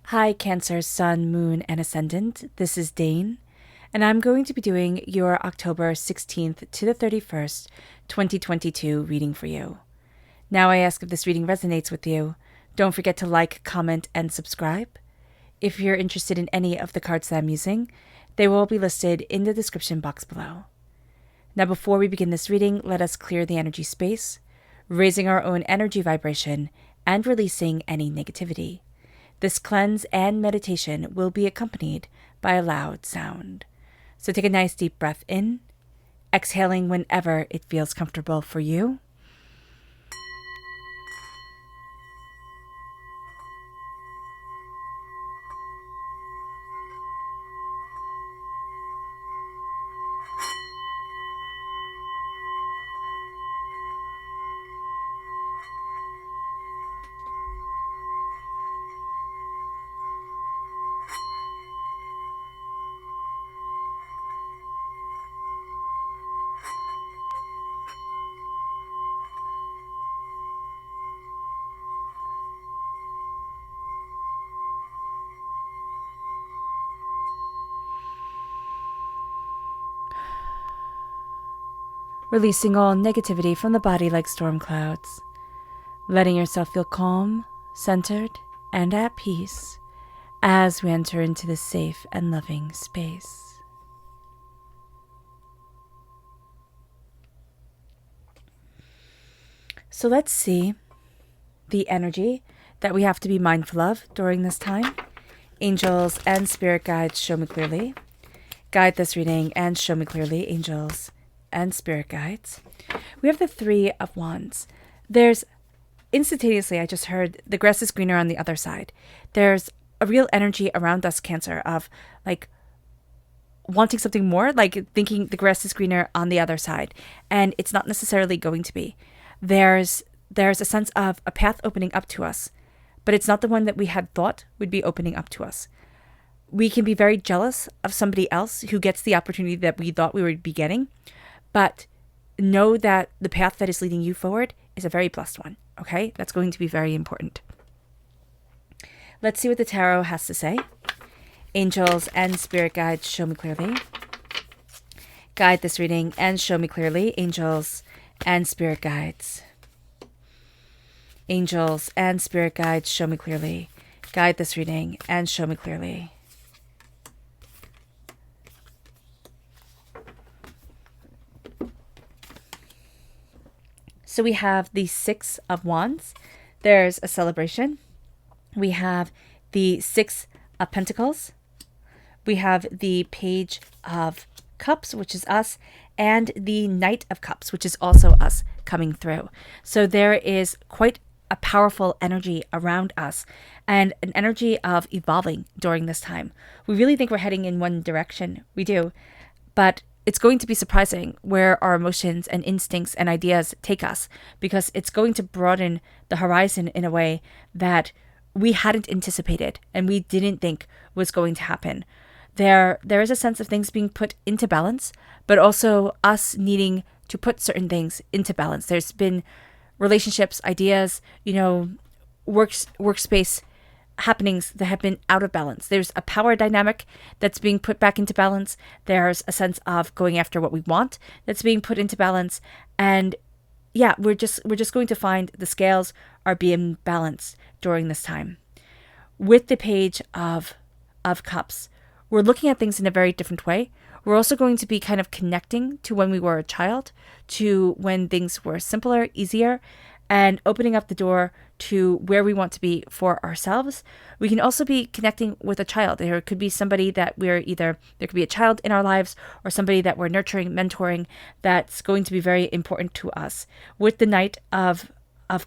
Hi, Cancer, Sun, Moon, and Ascendant. This is Dane, and I'm going to be doing your October 16th to the 31st, 2022 reading for you. Now I ask if this reading resonates with you. Don't forget to like, comment, and subscribe. If you're interested in any of the cards that I'm using, they will be listed in the description box below. Now before we begin this reading, let us clear the energy space, raising our own energy vibration and releasing any negativity. This cleanse and meditation will be accompanied by a loud sound. So take a nice deep breath in, exhaling whenever it feels comfortable for you. Releasing all negativity from the body like storm clouds. Letting yourself feel calm, centered, and at peace as we enter into this safe and loving space. So let's see the energy that we have to be mindful of during this time. Angels and spirit guides, show me clearly. Guide this reading and show me clearly, angels and spirit guides. We have the Three of Wands. There's instantaneously, I just heard the grass is greener on the other side. There's a real energy around us, Cancer, of like wanting something more, like thinking the grass is greener on the other side, and it's not necessarily going to be. There's a sense of a path opening up to us, but it's not the one that we had thought would be opening up to us. We can be very jealous of somebody else who gets the opportunity that we thought we would be getting, but know that the path that is leading you forward is a very blessed one, okay? That's going to be very important. Let's see what the tarot has to say. Angels and spirit guides, show me clearly. Guide this reading and show me clearly, angels and spirit guides. Angels and spirit guides, show me clearly. Guide this reading and show me clearly. So we have the Six of Wands. There's a celebration. We have the Six of Pentacles. We have the Page of Cups, which is us, and the Knight of Cups, which is also us coming through. So there is quite a powerful energy around us and an energy of evolving during this time. We really think we're heading in one direction. We do. But it's going to be surprising where our emotions and instincts and ideas take us, because it's going to broaden the horizon in a way that we hadn't anticipated and we didn't think was going to happen. There is a sense of things being put into balance, but also us needing to put certain things into balance. There's been relationships, ideas, workspace happenings that have been out of balance. There's a power dynamic that's being put back into balance. There's a sense of going after what we want that's being put into balance. And yeah, we're just going to find the scales are being balanced during this time. With the Page of Cups, we're looking at things in a very different way. We're also going to be kind of connecting to when we were a child, to when things were simpler, easier, and opening up the door to where we want to be for ourselves. We can also be connecting with a child. There could be somebody that there could be a child in our lives, or somebody that we're nurturing, mentoring, that's going to be very important to us. With the Knight of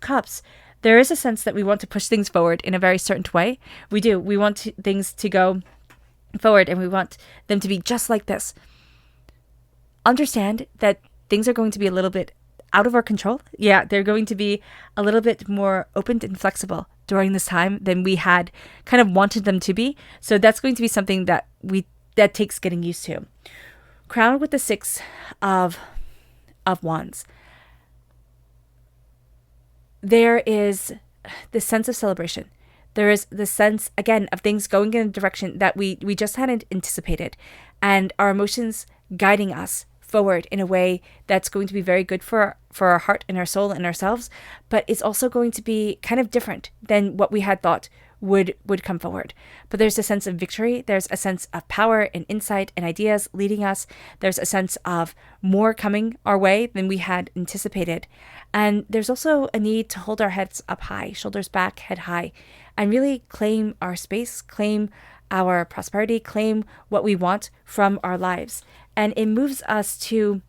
Cups, there is a sense that we want to push things forward in a very certain way. We do. We want things to go forward, and we want them to be just like this. Understand that things are going to be a little bit out of our control. Yeah, they're going to be a little bit more open and flexible during this time than we had kind of wanted them to be. So that's going to be something that takes getting used to. Crowned with the Six of Wands, there is this sense of celebration. There is the sense, again, of things going in a direction that we just hadn't anticipated, and our emotions guiding us forward in a way that's going to be very good for our heart and our soul and ourselves, but it's also going to be kind of different than what we had thought would come forward. But there's a sense of victory. There's a sense of power and insight and ideas leading us. There's a sense of more coming our way than we had anticipated. And there's also a need to hold our heads up high, shoulders back, head high, and really claim our space, claim our prosperity, claim what we want from our lives. And it moves us to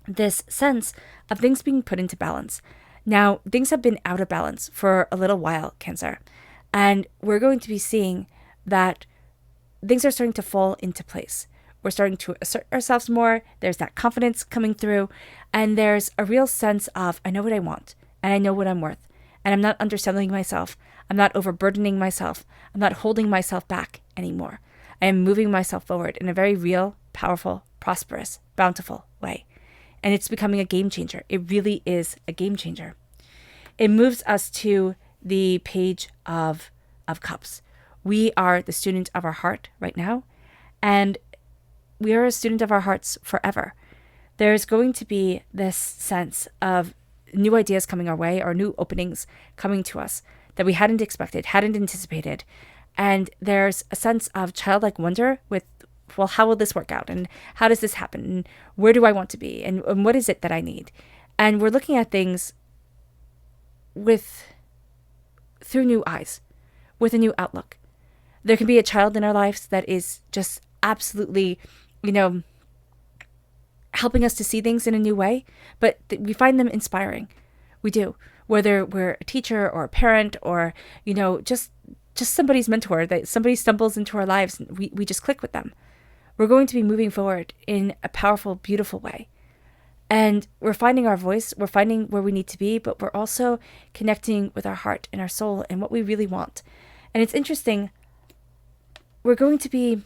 this sense of things being put into balance. Now, things have been out of balance for a little while, Cancer. And we're going to be seeing that things are starting to fall into place. We're starting to assert ourselves more. There's that confidence coming through. And there's a real sense of, I know what I want, and I know what I'm worth. And I'm not underselling myself. I'm not overburdening myself. I'm not holding myself back anymore. I am moving myself forward in a very real, powerful, prosperous, bountiful way. And it's becoming a game changer. It really is a game changer. It moves us to the Page of Cups. We are the student of our heart right now, and we are a student of our hearts forever. There's going to be this sense of new ideas coming our way, or new openings coming to us that we hadn't expected, hadn't anticipated. And there's a sense of childlike wonder with, well, how will this work out? And how does this happen? And where do I want to be? And what is it that I need? And we're looking at things through new eyes, with a new outlook. There can be a child in our lives that is just absolutely, helping us to see things in a new way, but we find them inspiring. We do. Whether we're a teacher or a parent or, just somebody's mentor, that somebody stumbles into our lives and we just click with them. We're going to be moving forward in a powerful, beautiful way. And we're finding our voice, we're finding where we need to be, but we're also connecting with our heart and our soul and what we really want. And it's interesting, we're going to be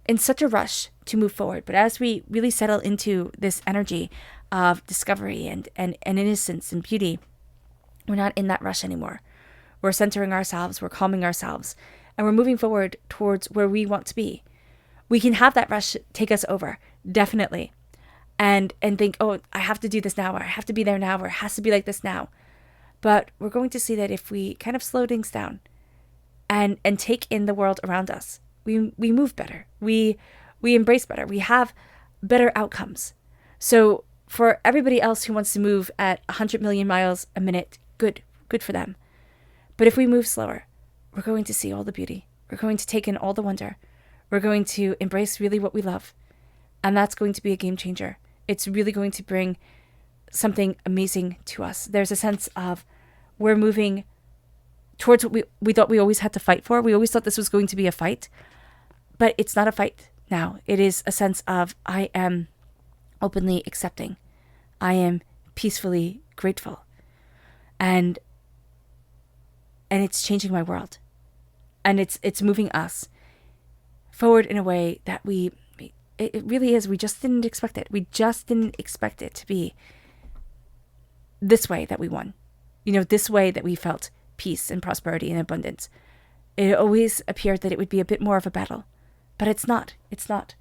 in such a rush to move forward, but as we really settle into this energy of discovery and innocence and beauty, we're not in that rush anymore. We're centering ourselves, we're calming ourselves, and we're moving forward towards where we want to be. We can have that rush take us over, definitely. And think, oh, I have to do this now, or I have to be there now, or it has to be like this now. But we're going to see that if we kind of slow things down and take in the world around us, we move better. We embrace better. We have better outcomes. So for everybody else who wants to move at 100 million miles a minute, good for them. But if we move slower, we're going to see all the beauty. We're going to take in all the wonder. We're going to embrace really what we love. And that's going to be a game changer. It's really going to bring something amazing to us. There's a sense of we're moving towards what we thought we always had to fight for. We always thought this was going to be a fight, but it's not a fight now. It is a sense of I am openly accepting. I am peacefully grateful. And it's changing my world. And it's moving us forward in a way that it really is. We just didn't expect it. We just didn't expect it to be this way that we won. This way that we felt peace and prosperity and abundance. It always appeared that it would be a bit more of a battle, but it's not. It's not.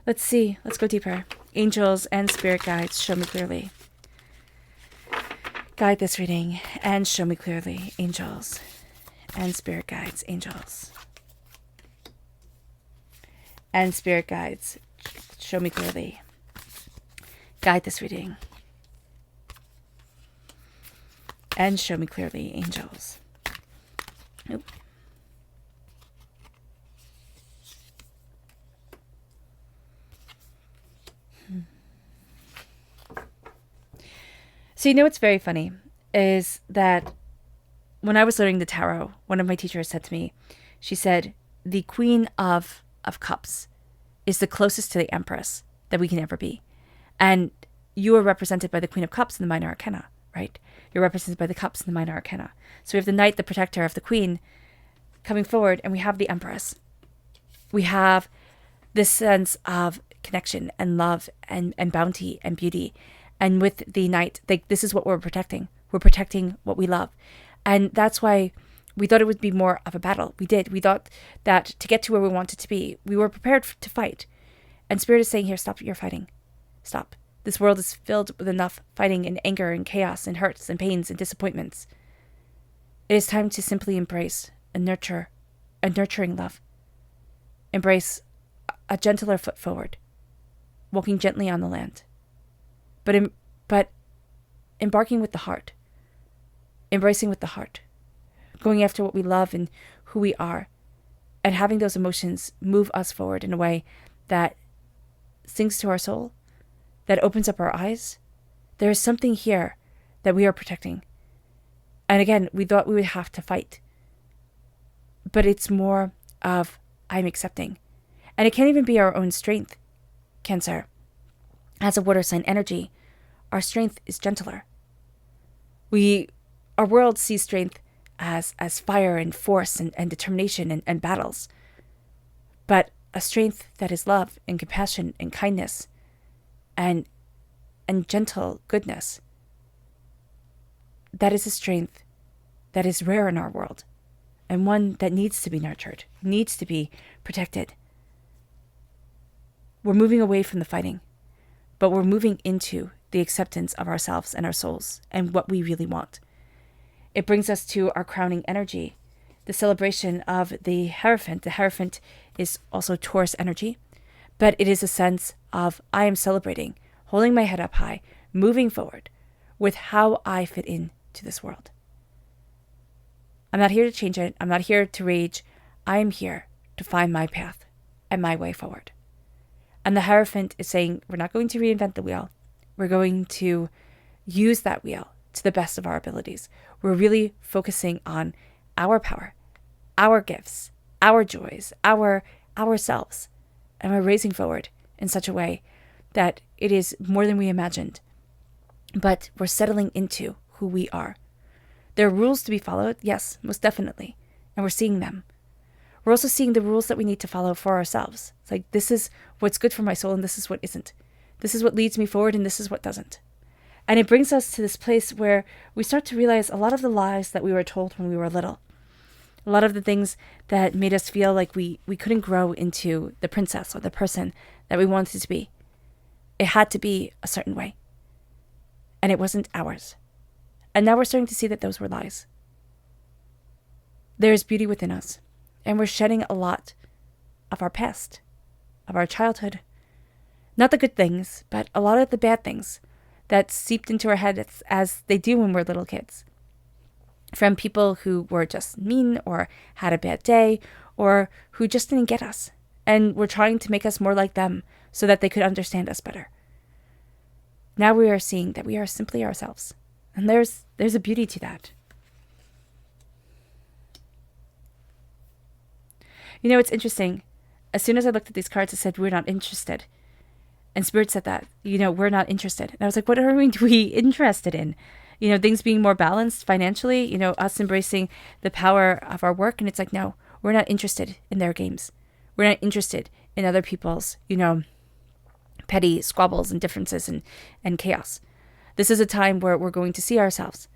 Let's see. Let's go deeper. Angels and spirit guides, show me clearly. Guide this reading and show me clearly. Angels and spirit guides, angels and spirit guides, show me clearly. Guide this reading and show me clearly, angels. Nope. So what's very funny is that when I was learning the tarot, one of my teachers said to me, she said, the Queen of Cups is the closest to the Empress that we can ever be. And you are represented by the Queen of Cups in the Minor Arcana, right? You're represented by the Cups in the Minor Arcana. So we have the Knight, the protector of the Queen, coming forward, and we have the Empress. We have this sense of connection and love and bounty and beauty. And with the Knight, this is what we're protecting. We're protecting what we love. And that's why We thought it would be more of a battle. We did. We thought that to get to where we wanted to be, we were prepared to fight. And Spirit is saying here, stop your fighting. Stop. This world is filled with enough fighting and anger and chaos and hurts and pains and disappointments. It is time to simply embrace and nurture a nurturing love. Embrace a gentler foot forward, walking gently on the land. But embarking with the heart. Embracing with the heart. Going after what we love and who we are. And having those emotions move us forward in a way that sings to our soul, that opens up our eyes. There is something here that we are protecting. And again, we thought we would have to fight. But it's more of, I'm accepting. And it can't even be our own strength, Cancer. As a water sign energy, our strength is gentler. Our world sees strength as fire and force and determination and battles. But a strength that is love and compassion and kindness and gentle goodness, that is a strength that is rare in our world, and one that needs to be nurtured, needs to be protected. We're moving away from the fighting, but we're moving into the acceptance of ourselves and our souls and what we really want. It brings us to our crowning energy, the celebration of the Hierophant. The Hierophant is also Taurus energy, but it is a sense of I am celebrating, holding my head up high, moving forward with how I fit into this world. I'm not here to change it. I'm not here to rage. I am here to find my path and my way forward. And the Hierophant is saying, we're not going to reinvent the wheel. We're going to use that wheel to the best of our abilities. We're really focusing on our power, our gifts, our joys, ourselves. And we're raising forward in such a way that it is more than we imagined. But we're settling into who we are. There are rules to be followed, yes, most definitely. And we're seeing them. We're also seeing the rules that we need to follow for ourselves. It's like, this is what's good for my soul and this is what isn't. This is what leads me forward and this is what doesn't. And it brings us to this place where we start to realize a lot of the lies that we were told when we were little. A lot of the things that made us feel like we couldn't grow into the princess or the person that we wanted to be. It had to be a certain way. And it wasn't ours. And now we're starting to see that those were lies. There is beauty within us. And we're shedding a lot of our past, of our childhood. Not the good things, but a lot of the bad things that seeped into our heads as they do when we're little kids. From people who were just mean or had a bad day or who just didn't get us and were trying to make us more like them so that they could understand us better. Now we are seeing that we are simply ourselves. And there's a beauty to that. You know, it's interesting. As soon as I looked at these cards, it said, we're not interested. And Spirit said that, we're not interested. And I was like, what are we interested in? Things being more balanced financially, us embracing the power of our work. And it's like, no, we're not interested in their games. We're not interested in other people's, petty squabbles and differences and chaos. This is a time where we're going to see ourselves.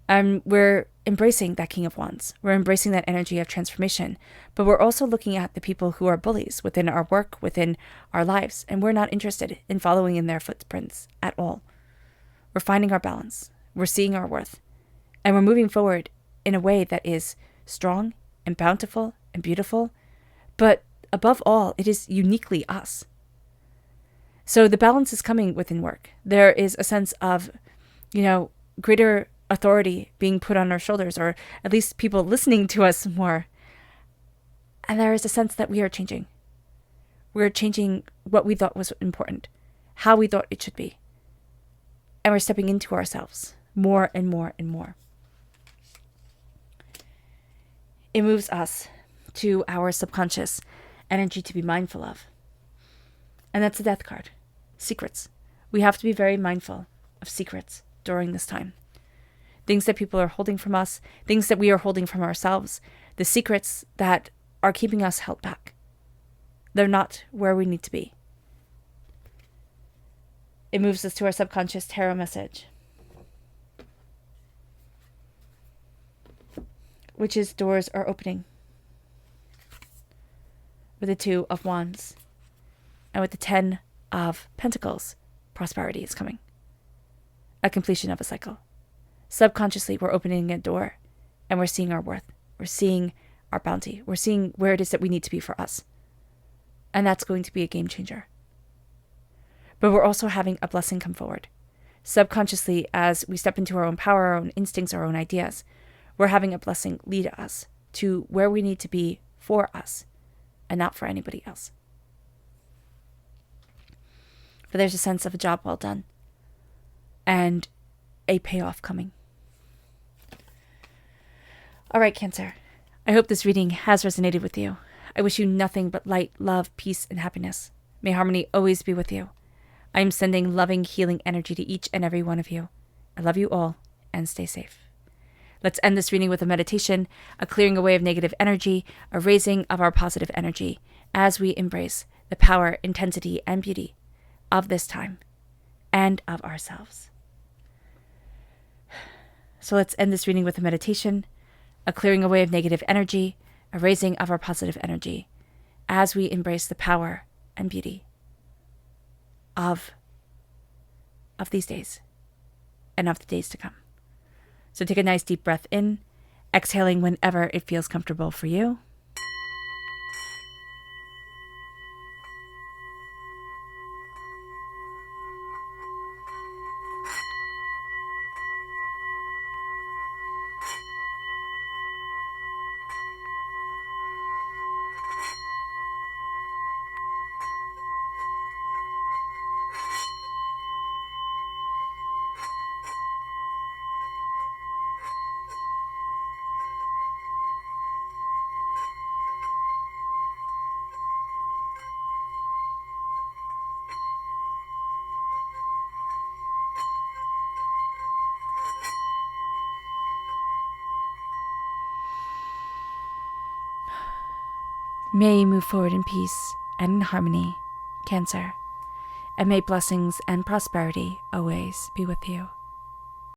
We're embracing that King of Wands. We're embracing that energy of transformation. But we're also looking at the people who are bullies within our work, within our lives. And we're not interested in following in their footprints at all. We're finding our balance. We're seeing our worth. And we're moving forward in a way that is strong and bountiful and beautiful. But above all, it is uniquely us. So the balance is coming within work. There is a sense of, greater authority being put on our shoulders, or at least people listening to us more. And there is a sense that we are changing. We're changing what we thought was important, how we thought it should be. And we're stepping into ourselves more and more and more. It moves us to our subconscious energy to be mindful of. And that's the Death card. Secrets. We have to be very mindful of secrets during this time. Things that people are holding from us, things that we are holding from ourselves, the secrets that are keeping us held back. They're not where we need to be. It moves us to our subconscious tarot message. which is doors are opening. With the 2 of Wands. And with the 10 of Pentacles, prosperity is coming. A completion of a cycle. Subconsciously, we're opening a door and we're seeing our worth. We're seeing our bounty. We're seeing where it is that we need to be for us. And that's going to be a game changer. But we're also having a blessing come forward. Subconsciously, as we step into our own power, our own instincts, our own ideas, we're having a blessing lead us to where we need to be for us and not for anybody else. But there's a sense of a job well done and a payoff coming. All right, Cancer. I hope this reading has resonated with you. I wish you nothing but light, love, peace, and happiness. May harmony always be with you. I am sending loving, healing energy to each and every one of you. I love you all, and stay safe. Let's end this reading with a meditation, a clearing away of negative energy, a raising of our positive energy as we embrace the power, intensity, and beauty of this time and of ourselves. So let's end this reading with a meditation, a clearing away of negative energy, a raising of our positive energy as we embrace the power and beauty of these days and of the days to come. So take a nice deep breath in, exhaling whenever it feels comfortable for you. May you move forward in peace and in harmony, Cancer, and may blessings and prosperity always be with you.